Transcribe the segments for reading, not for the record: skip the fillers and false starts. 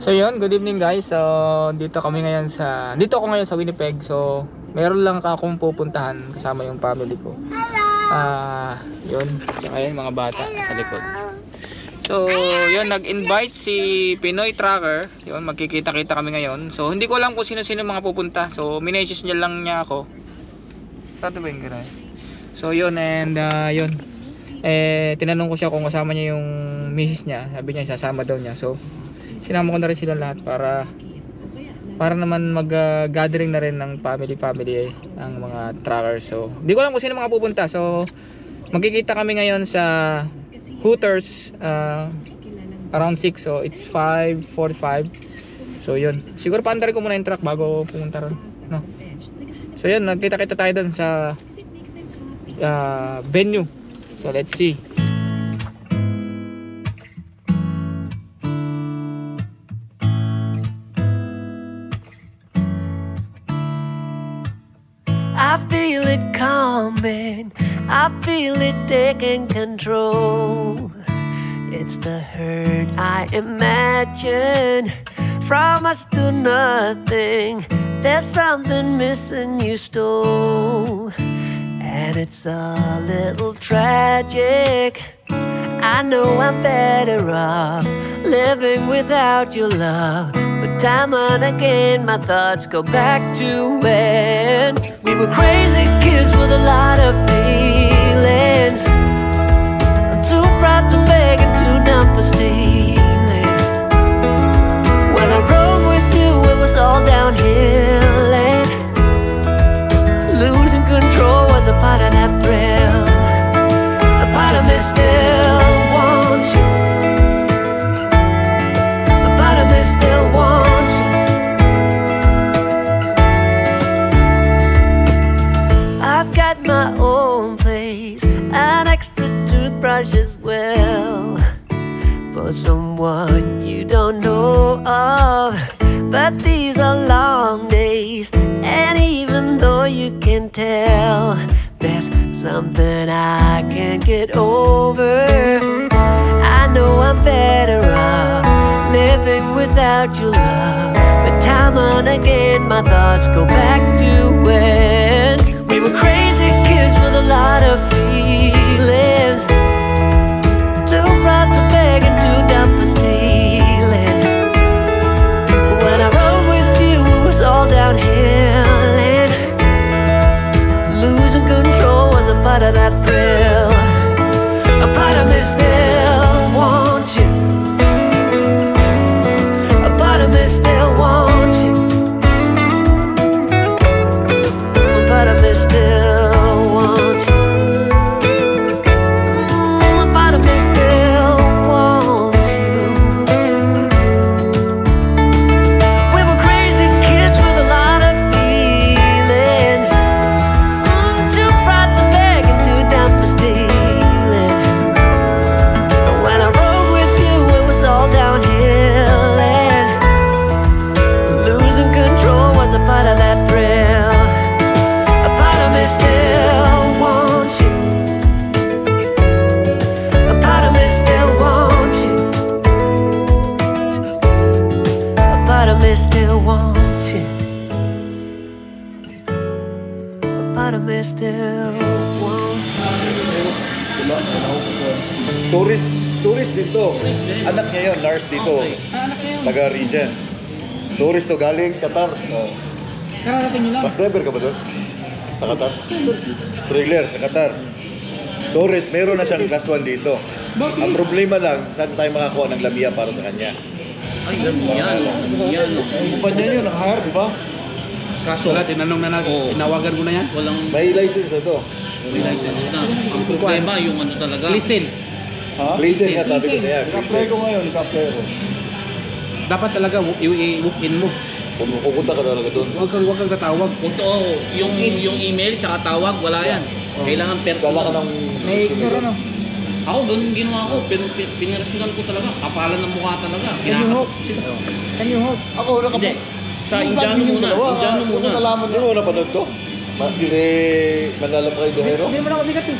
So yun, good evening guys. So dito ako ngayon sa Winnipeg. So meron lang akong pupuntahan kasama yung family ko. Yun, tsaka yun mga bata sa likod. So yun, nag-invite si Pinoy Tracker. Yun, magkikita-kita kami ngayon. So hindi ko alam kung sino-sino mga pupunta. So minessage niya lang niya ako. Sato ba yung gano'n? So yun, and yun, tinanong ko siya kung kasama niya yung misis niya. Sabi niya isasama daw niya. So sinama ko na rin sila lahat para naman mag-gathering na rin ng family ang mga trackers. So hindi ko alam kung sino mga pupunta. So magkikita kami ngayon sa Hooters around 6. So it's 5:45. So yun, siguro paandarin ko muna yung truck bago pumunta ron, no? So yun, nagkita-kita tayo dun sa venue. So let's see. I feel it coming, I feel it taking control. It's the hurt I imagine, from us to nothing. There's something missing you stole, and it's a little tragic. I know I'm better off living without your love, but time and again my thoughts go back to when we were crazy kids with a lot of feelings. I'm too proud to beg and too dumb for stealing. When I rode with you it was all downhill, and losing control was a part of that thrill. A part of me still wants you, a part of me still wants you. I've got my own place, an extra toothbrush as well, for someone you don't know of. But these are long days, and even though you can tell, there's something I can't get over. I know I'm better off living without your love, but time and again my thoughts go back to when we were crazy kids with a lot of feelings. Too proud to beg and too dumb for stealing. When I rode with you it was all downhill, and losing control was a part of that thrill. A part of me still wants you, a part of me still wants you, a part of me still wants you, a part of me still wants you. We were crazy kids with a lot of feelings, too proud to beg and too dumb for stealing. But when I rode with you it was all downhill, and losing control was a part of that thrill. A part of me still wants you, a part of me still wants you, a part of me still wants you, a part of me still wants you. Tourist dito. Anak niya yun, nurse dito. Taga Regent. Tourist to, galing Qatar. Kararating nyo lang. Truck driver ka ba doon? Sa Qatar? Trailer sa Qatar. Tourist, meron na siyang class 1 dito. Ang problema lang, saan tayo makakuha ng lamia para sa kanya? Ay, yan. Ang kumpanya nyo, naka-hire, di ba? Kaso wala, tinanong na natin. Tinawagan mo na yan? Walang May license na to. license na. Ang problema, yung ano talaga. Listen, Ha? License nga sabi ko sa'yo. Ika-apply ko ngayon, ika-apply ko. dapat talaga i-walk in mo. Pupunta ka talaga doon. Huwag kang tatawag. Totoo, yung email tsaka tawag, wala yan. Kailangan Dala ka personal. ng... May ignore ano. Ako, ganun ginawa ko. Pinirasunan ko talaga. Kapalan ng mukha talaga. Can you hope? Can you hope? Ako, Hindi. Sa Indiano muna. Indiano muna. Nalaman Hindi mo napanood to? Si Manlalapakay Guerrero? Hindi mo na ako bigat eh.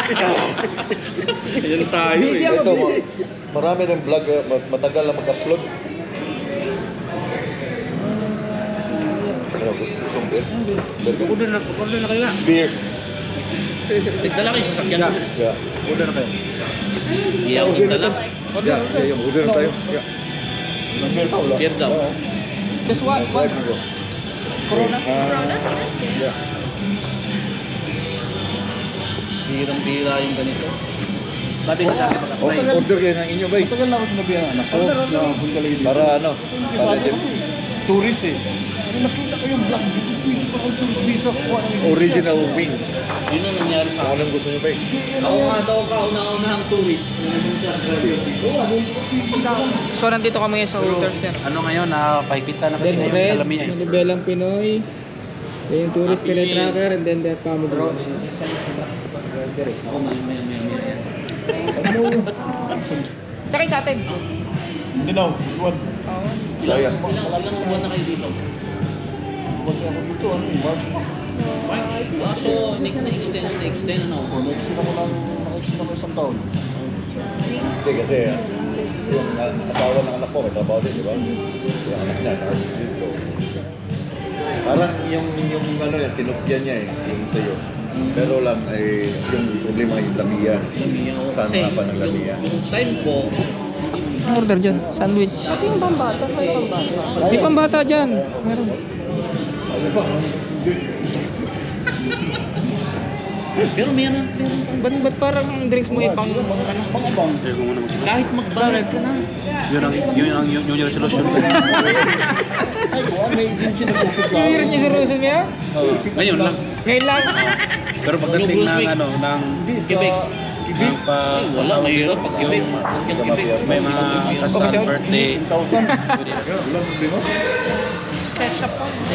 Ayan tayo Busy eh. ako, Ito, busy. marami ng vlog, matagal na mag-upload. Ano, gustong beer? Order na kayo nga. Beer. Tigdala kayo sa sakyan. Yeah. Order na kayo. Iya, order lang. Yeah, yung order na tayo. Yeah. Beer pa wala. Beer daw. Just one. Corona? Yeah. Birang-bira yung ganito. Dati na dati Order kayo ng inyo, bay. Matagal na ako sinabihan anak ko na punta lagi dito. Para ano? Para din. Tourist eh. Ano nakita ko yung black visa, pa tourist visa ko. Original wings. Yun ang nangyari sa Kung akin. anong gusto nyo, bay. Ako nga daw kauna-unahang tourist. So nandito kami ngayon sa Hooters yan. Ano ngayon, pahigpitan na kasi Then ngayon red, sa Lamia eh. Manibelang Pinoy. Then yung tourist Happy Pinoy tracker and then the family. Ako may. Sakay sa atin. Hindi na, iwan. Sayang. Ilang buwan na kayo dito? So, na-extend ano? Hindi kasi yung asawa ng anak ko, may trabaho din, di ba? Yung anak niya, nurse dito. Parang yung ano yan, tinupyan niya eh, yung sa'yo. Pero lang ay yung problema yung lamia. Saan Kasi nga pa ng lamia? yung time ko, Order dyan, sandwich. Yung pambata, may pambata. May pambata dyan. Meron. Ano ba? pero meron. Ba't parang ang drinks mo ipang ano? Kahit magbayad ka na. Yun yung resolution ko. May agency na New Year niya resolution niya? Ngayon lang. Ngayon lang. Pero pagdating ng ano, ng Quebec. ng pa, Ay, wala, mahirap pag Quebec. may mga custom birthday. Walang problema.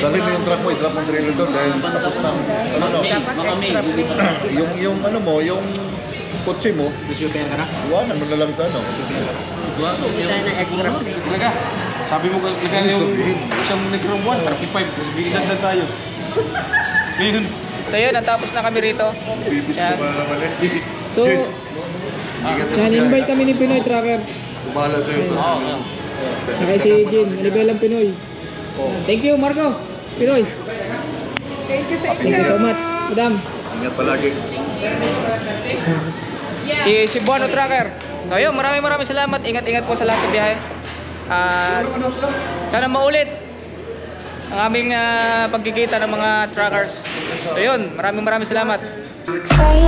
Dali mo yung truck mo, i-drop mo trailer doon dahil tapos na. Ano no? Baka may. Yung ano mo, yung kotse mo, iwanan mo na lang sa ano. Hindi tayo ng extra free. Talaga. Sabi mo talaga yung isang Negro 1, 35, kasi bigyan na tayo. Ngayon, So yun, natapos na kami rito. Bibis Yan. na naman eh. So, invite kami ni Pinoy Tracker. Kumala sa'yo sa Saka si Jin, Manibelang Pinoy. Thank you, Marco. Pinoy. Thank you sa Thank you so much, madam. Ingat palagi. Si Bono Tracker. So yun, maraming salamat. Ingat-ingat po sa lahat ng biyahe. At sana maulit ang aming pagkikita ng mga trackers. So yun, maraming salamat. Say